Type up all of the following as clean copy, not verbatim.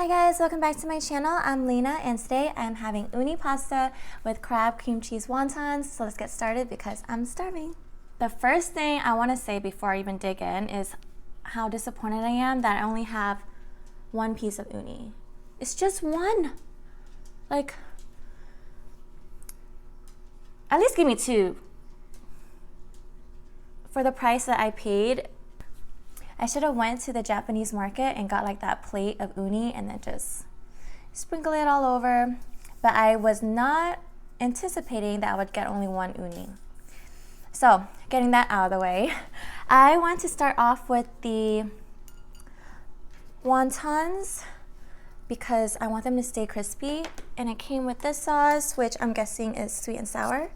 Hi guys, welcome back to my channel. I'm Lena and today I'm having uni pasta with crab cream cheese wontons. So let's get started because I'm starving. The first thing I want to say before I even dig in is how disappointed I am that I only have one piece of uni. It's just one. Like, at least give me two. For the price that I paid, I should have went to the Japanese market and got like that plate of uni and then just sprinkle it all over. But I was not anticipating that I would get only one uni. So getting that out of the way, I want to start off with the wontons because I want them to stay crispy. And it came with this sauce, which I'm guessing is sweet and sour.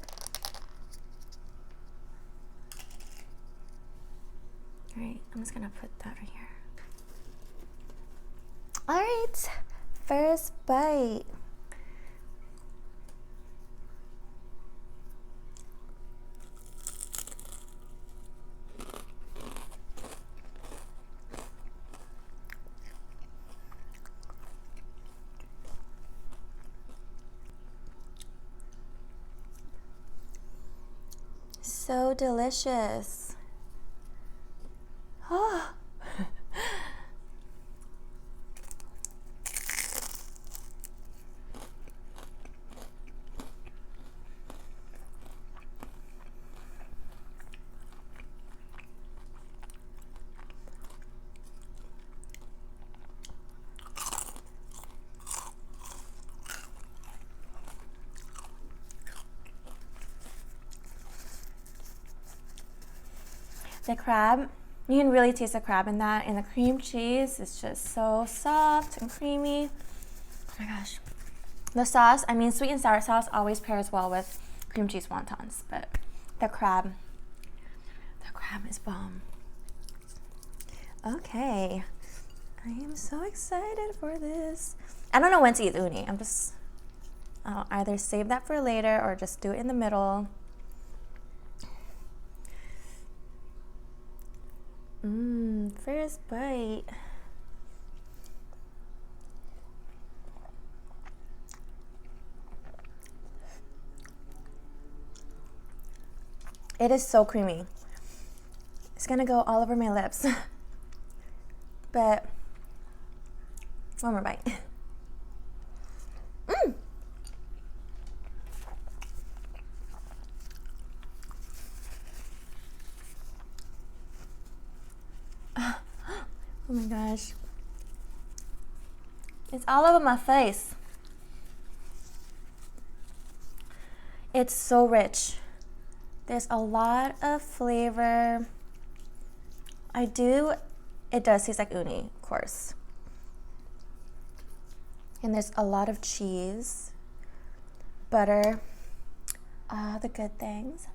All right, I'm just gonna put that right here. All right, first bite. So delicious. Oh. The crab, you can really taste the crab in that, and the cream cheese is just so soft and creamy. Oh my gosh. The sauce, I mean, sweet and sour sauce always pairs well with cream cheese wontons, but the crab is bomb. Okay, I am so excited for this. I don't know when to eat uni. I'll either save that for later or just do it in the middle. First bite. It is so creamy. It's gonna go all over my lips. But one more bite. Oh my gosh. It's all over my face. It's so rich. There's a lot of flavor. It does taste like uni, of course. And there's a lot of cheese, butter, all the good things.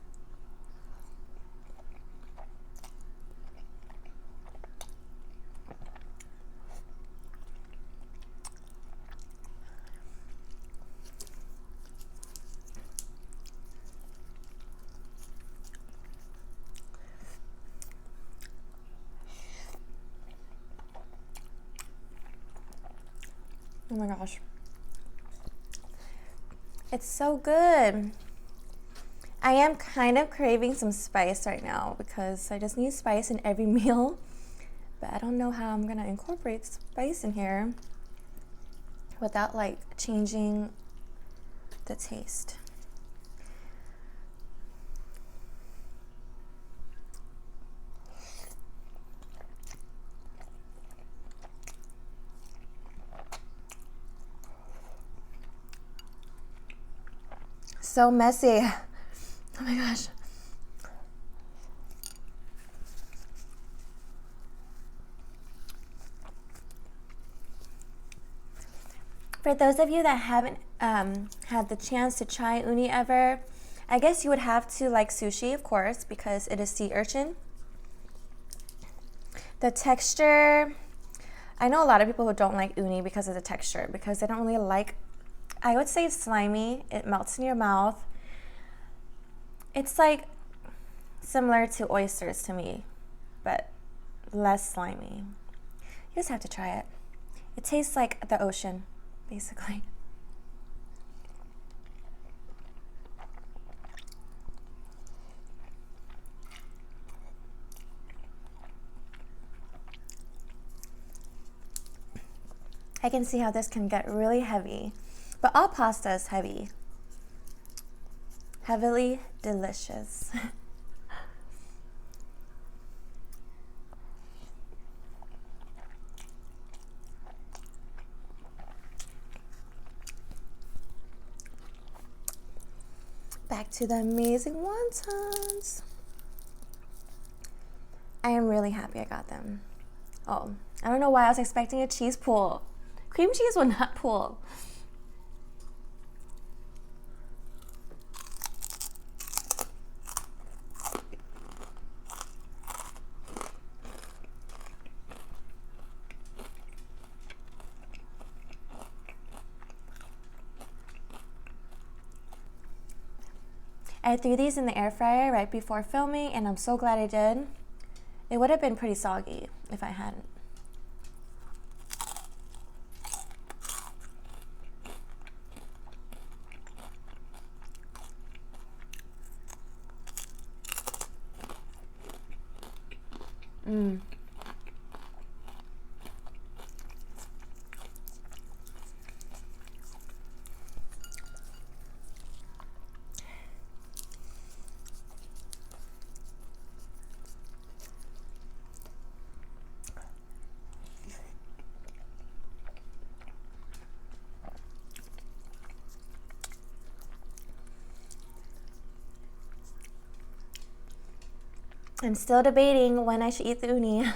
Oh my gosh. It's so good. I am kind of craving some spice right now because I just need spice in every meal, but I don't know how I'm gonna incorporate spice in here without like changing the taste. So messy. Oh my gosh. For those of you that haven't had the chance to try uni ever, I guess you would have to like sushi, of course, because it is sea urchin. The texture, I know a lot of people who don't like uni because of the texture, because they don't really like, I would say it's slimy. It melts in your mouth. It's like similar to oysters to me, but less slimy. You just have to try it. It tastes like the ocean, basically. I can see how this can get really heavy, but all pasta is heavy. Heavily delicious. Back to the amazing wontons. I am really happy I got them. Oh, I don't know why I was expecting a cheese pool. Cream cheese will not pool. I threw these in the air fryer right before filming, and I'm so glad I did. It would have been pretty soggy if I hadn't. I'm still debating when I should eat the uni.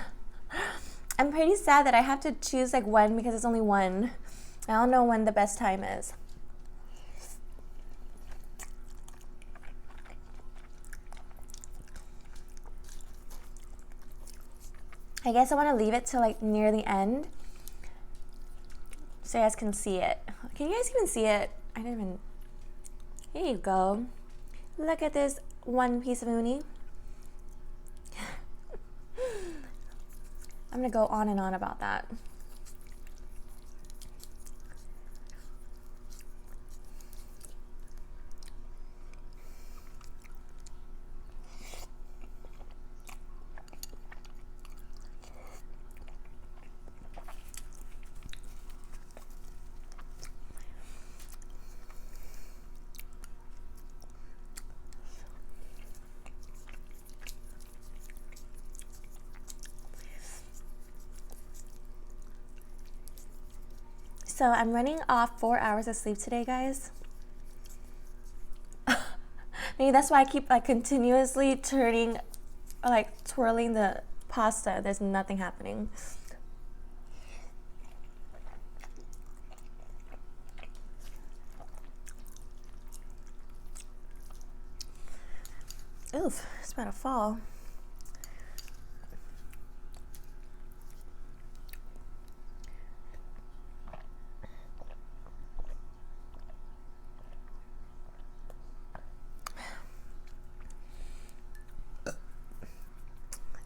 I'm pretty sad that I have to choose like when because it's only one. I don't know when the best time is. I guess I want to leave it till like near the end so you guys can see it. Can you guys even see it? I didn't even. Here you go. Look at this one piece of uni. I'm gonna go on and on about that. So I'm running off 4 hours of sleep today, guys. Maybe that's why I keep like continuously turning, like twirling the pasta. There's nothing happening. Oof, it's about to fall.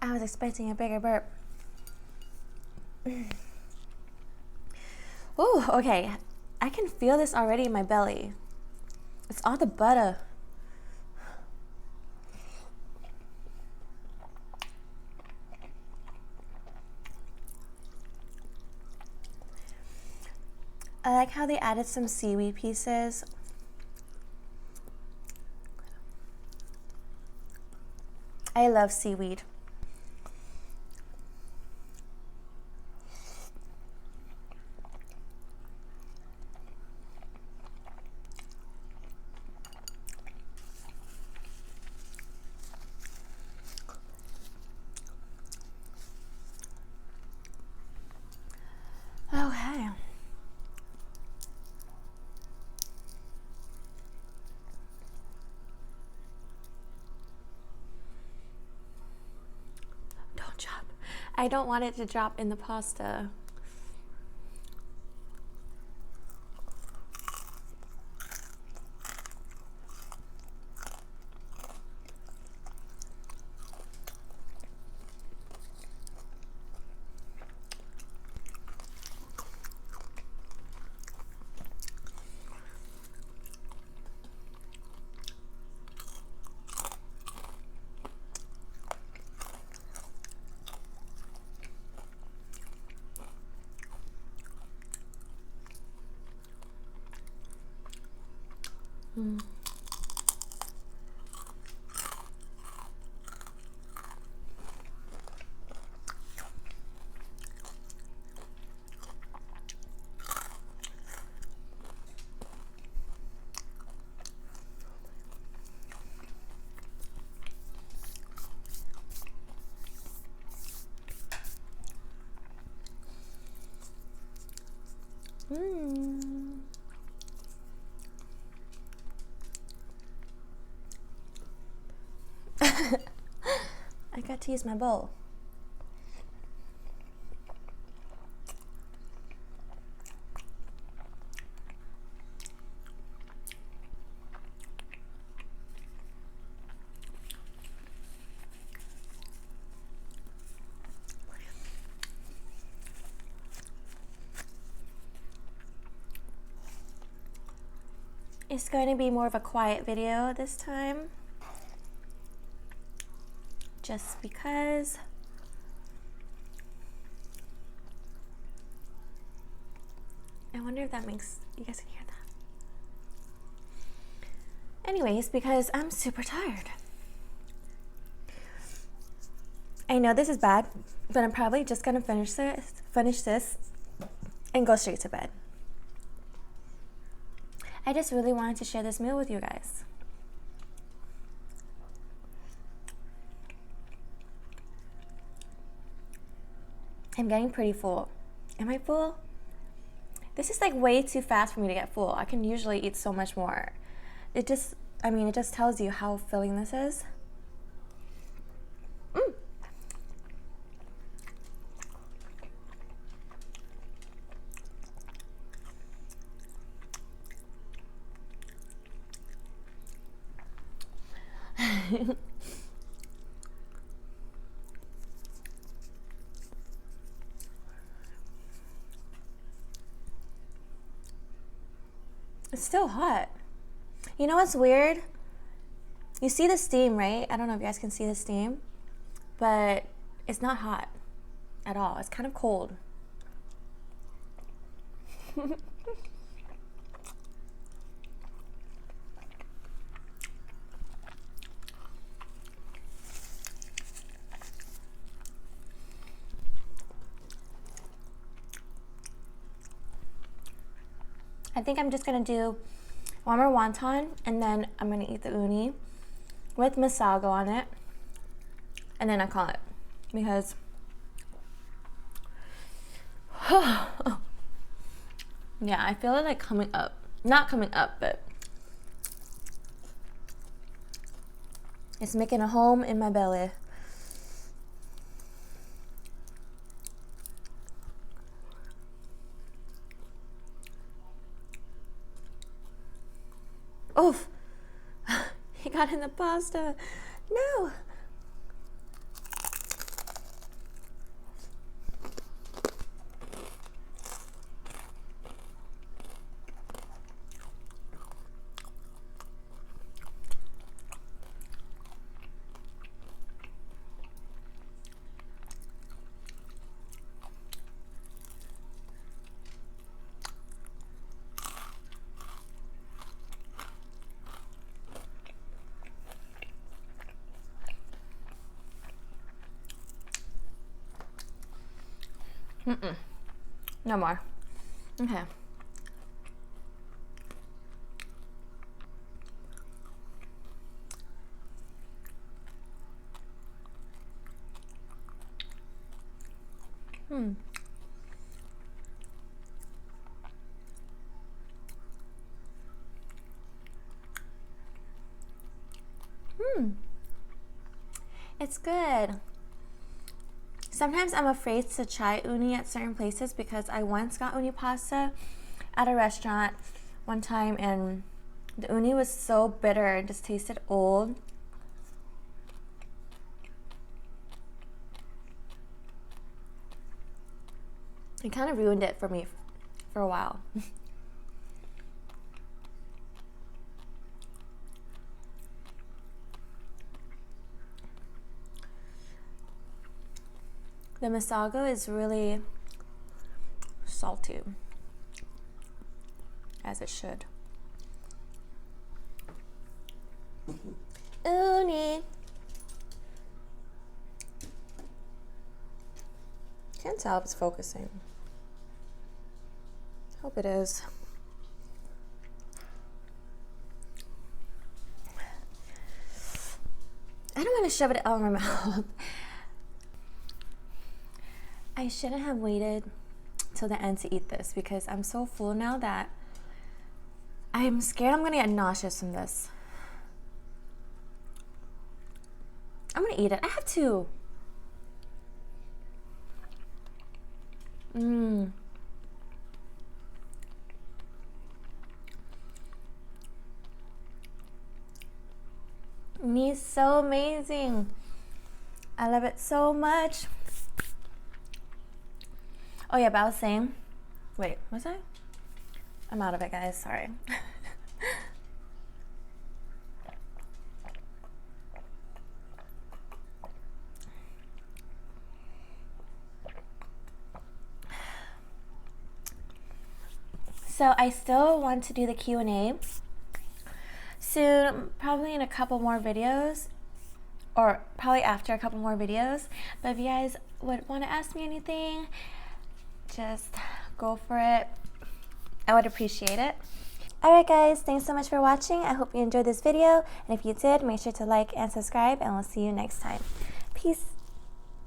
I was expecting a bigger burp. Ooh, okay. I can feel this already in my belly. It's all the butter. I like how they added some seaweed pieces. I love seaweed. Okay. Don't drop. I don't want it to drop in the pasta. Mm. Mm. I got to use my bowl. It's going to be more of a quiet video this time, just because I wonder if that makes you guys can hear that. Anyways, because I'm super tired. I know this is bad, but I'm probably just gonna finish this and go straight to bed. I just really wanted to share this meal with you guys. I'm getting pretty full. Am I full? This is like way too fast for me to get full. I can usually eat so much more. It just tells you how filling this is. Mm. It's still hot. You know what's weird? You see the steam, right? I don't know if you guys can see the steam, but it's not hot at all. It's kind of cold. I think I'm just gonna do one more wonton, and then I'm gonna eat the uni with masago on it, and then I call it, because yeah, I feel it like coming up. Not coming up, but it's making a home in my belly. Oof! He got in the pasta. No! No more. Okay. It's good. Sometimes I'm afraid to try uni at certain places because I once got uni pasta at a restaurant one time, and the uni was so bitter and just tasted old. It kind of ruined it for me for a while. The masago is really salty, as it should. uni. Can't tell if it's focusing. Hope it is. I don't want to shove it out of my mouth. I shouldn't have waited till the end to eat this because I'm so full now that I'm scared I'm gonna get nauseous from this. I'm gonna eat it. I have to. Meat's so amazing. I love it so much. Oh yeah, but I was saying, wait, was I? I'm out of it, guys, sorry. So I still want to do the Q&A soon, probably in a couple more videos, or probably after a couple more videos. But if you guys would want to ask me anything, just go for it. I would appreciate it. Alright guys, thanks so much for watching. I hope you enjoyed this video, and if you did, make sure to like and subscribe, and we'll see you next time. Peace.